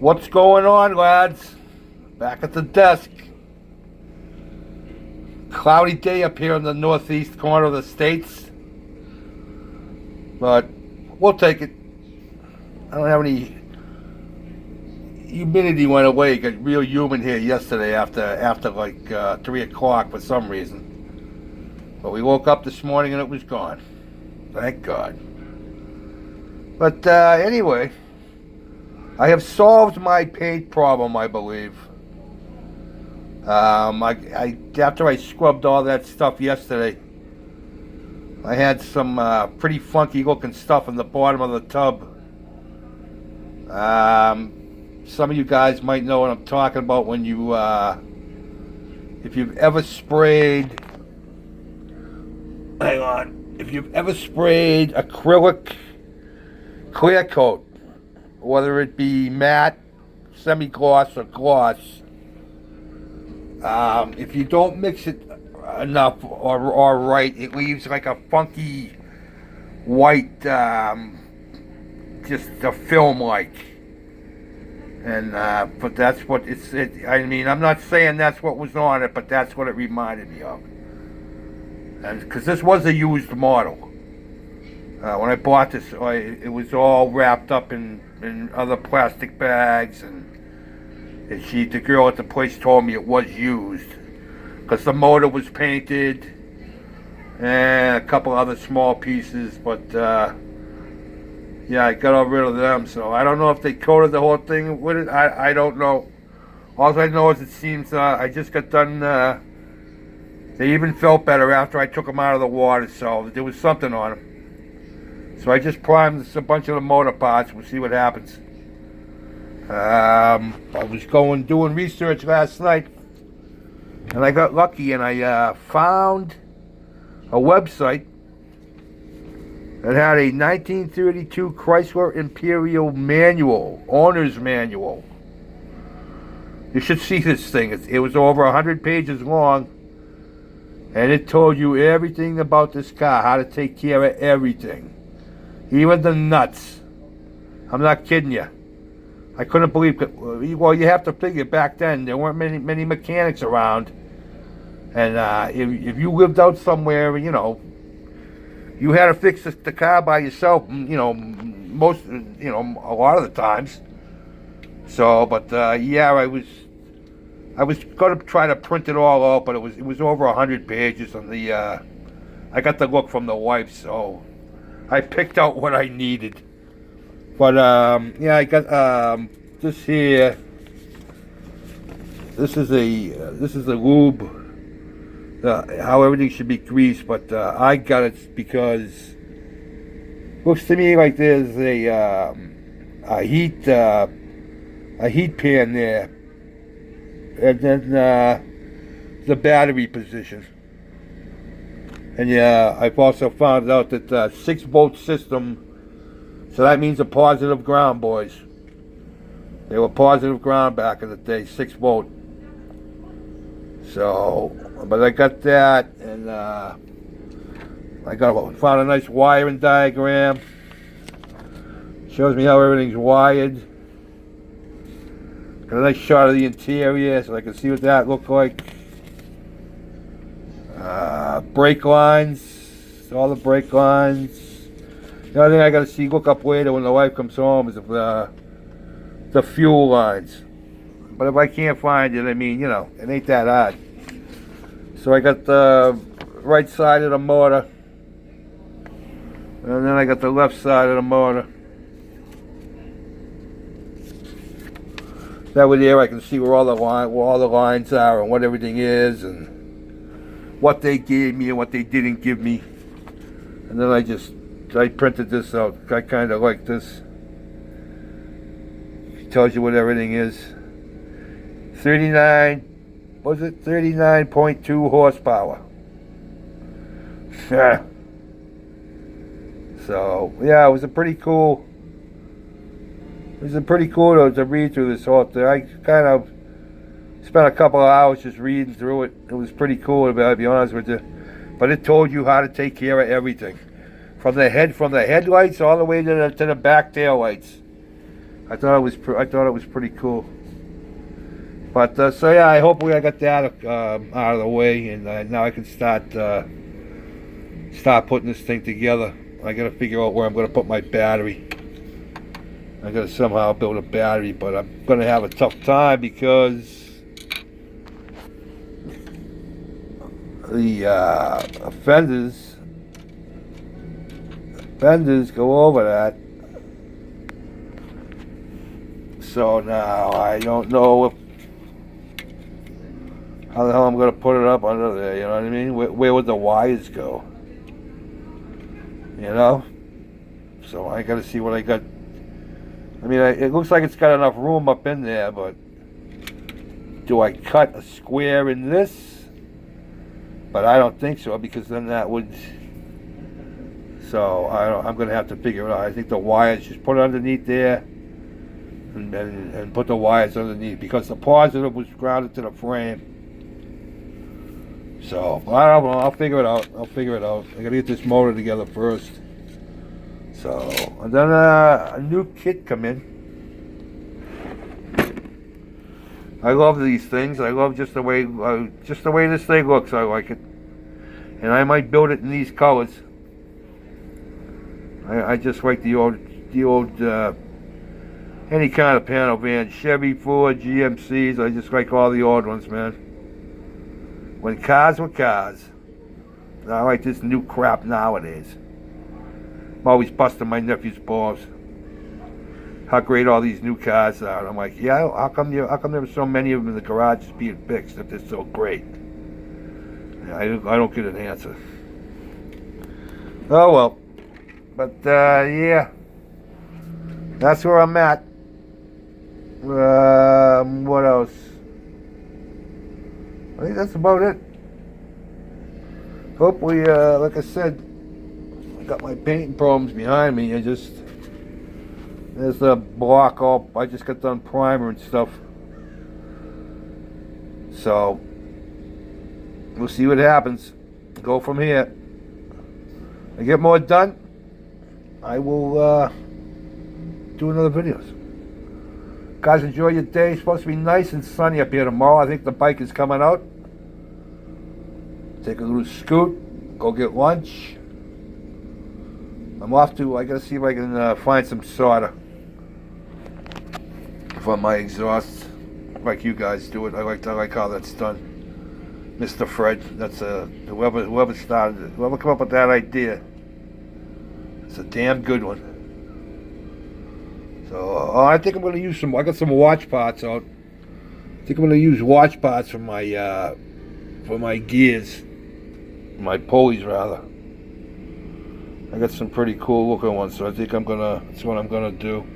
What's going on, lads? Back at the desk. Cloudy day up here in the northeast corner of the states. But we'll take it. I don't have any humidity went away. It got real humid here yesterday after like 3 o'clock for some reason. But we woke up this morning and it was gone. Thank God. But anyway, I have solved my paint problem, I believe. After I scrubbed all that stuff yesterday, I had some pretty funky looking stuff in the bottom of the tub. Some of you guys might know what I'm talking about when you, if you've ever sprayed, if you've ever sprayed acrylic clear coat, whether it be matte, semi-gloss, or gloss, if you don't mix it enough or right, it leaves like a funky white, just a film-like. And but that's what I mean, I'm not saying that's what was on it, but that's what it reminded me of. And because this was a used model. When I bought this, it was all wrapped up in other plastic bags, and the girl at the place told me it was used because the motor was painted and a couple other small pieces, but yeah, I got all rid of them. So I don't know if they coated the whole thing with it. I don't know. All I know is it seems I just got done. They even felt better after I took them out of the water, so there was something on them. So I just primed a bunch of the motor parts. We'll see what happens. I was doing research last night, and I got lucky, and I found a website that had a 1932 Chrysler Imperial manual, owner's manual. You should see this thing. It was over 100 pages long, and it told you everything about this car, how to take care of everything. Even the nuts. I'm not kidding you. I couldn't believe it. Well, you have to figure back then there weren't many mechanics around, and if you lived out somewhere, you know, you had to fix the car by yourself. You know, a lot of the times. So, but yeah, I was gonna try to print it all out, but it was over 100 pages on the. I got the look from the wife, so I picked out what I needed. But yeah, I got this here. This is a lube. How everything should be greased, but I got it because it looks to me like there's a heat pan there, and then the battery position. And yeah, I've also found out that 6-volt system. So that means a positive ground, boys. They were positive ground back in the day, 6-volt. So, but I got that, and I found a nice wiring diagram. Shows me how everything's wired. Got a nice shot of the interior, so I can see what that looked like. Brake lines, all the brake lines. The only thing I gotta look up later when the wife comes home is the fuel lines. But if I can't find it, I mean, you know, it ain't that hard. So I got the right side of the motor, and then I got the left side of the motor. That way there I can see where all the lines are and what everything is and what they gave me and what they didn't give me. And then I printed this out. I kind of like this. It tells you what everything is. 39.2 horsepower. Yeah. So yeah, it was pretty cool to read through this whole thing. I kind of spent a couple of hours just reading through it. It was pretty cool, to be honest with you. But it told you how to take care of everything, from the headlights all the way to the back tail lights. I thought it was pretty cool. But so yeah, hopefully I got that out of the way, and now I can start putting this thing together. I gotta figure out where I'm gonna put my battery. I gotta somehow build a battery, but I'm gonna have a tough time because the fenders go over that. So now I don't know how the hell I'm gonna put it up under there. You know what I mean? Where would the wires go? You know? So I gotta see what I got. I mean, it looks like it's got enough room up in there, but do I cut a square in this? But I don't think so, because then that would. So I'm gonna have to figure it out. I think the wires, just put it underneath there, and put the wires underneath, because the positive was grounded to the frame. So I don't know. I'll figure it out. I gotta get this motor together first. So, and then a new kit come in. I love these things. I love just the way this thing looks. I like it, and I might build it in these colors. I just like the old any kind of panel van, Chevy, Ford, GMCs. I just like all the old ones, man. When cars were cars. I like this new crap nowadays. I'm always busting my nephew's balls. How great all these new cars are. I'm like, yeah, how come there are so many of them in the garages being fixed if they're so great? I don't get an answer. Oh well. But yeah, that's where I'm at. What else? I think that's about it. Hopefully, like I said, I got my painting problems behind me. There's a block all. I just got done primer and stuff. So we'll see what happens. Go from here. I get more done, I will do another videos. Guys, enjoy your day. It's supposed to be nice and sunny up here tomorrow. I think the bike is coming out. Take a little scoot, go get lunch. I'm off to, I gotta see if I can find some solder for my exhaust, like you guys do it. I like how that's done. Mr. Fred, that's whoever started it, whoever came up with that idea. It's a damn good one. So I think I'm gonna use some. I got some watch parts out. I think I'm gonna use watch parts for my gears, my pulleys rather. I got some pretty cool looking ones, so I think that's what I'm gonna do.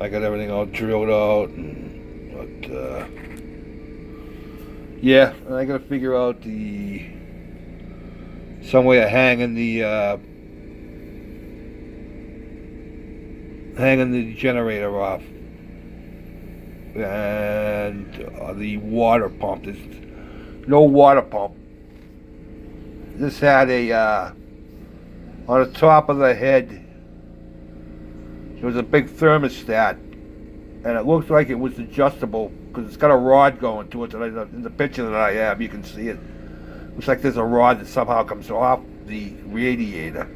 I got everything all drilled out, but yeah, and I gotta figure out some way of hanging the generator off, and the water pump. There's no water pump. This had on the top of the head, there was a big thermostat, and it looks like it was adjustable because it's got a rod going to it. In the picture that I have, you can see it. Looks like there's a rod that somehow comes off the radiator.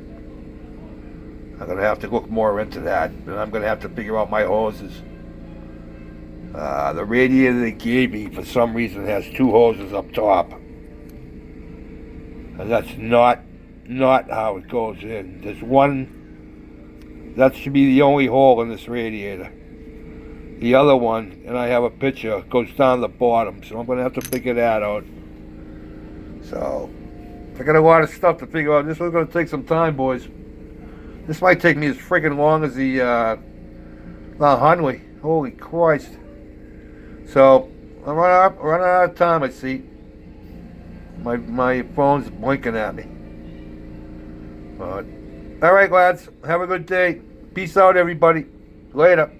I'm going to have to look more into that, and I'm going to have to figure out my hoses. The radiator they gave me, for some reason, has two hoses up top. And that's not how it goes in. There's one, that should be the only hole in this radiator. The other one, and I have a picture, goes down the bottom, so I'm going to have to figure that out. So, I got a lot of stuff to figure out. This is going to take some time, boys. This might take me as freaking long as the Hunley. Holy Christ. So, I'm running out of time, I see. My phone's blinking at me. But, alright, lads. Have a good day. Peace out, everybody. Later.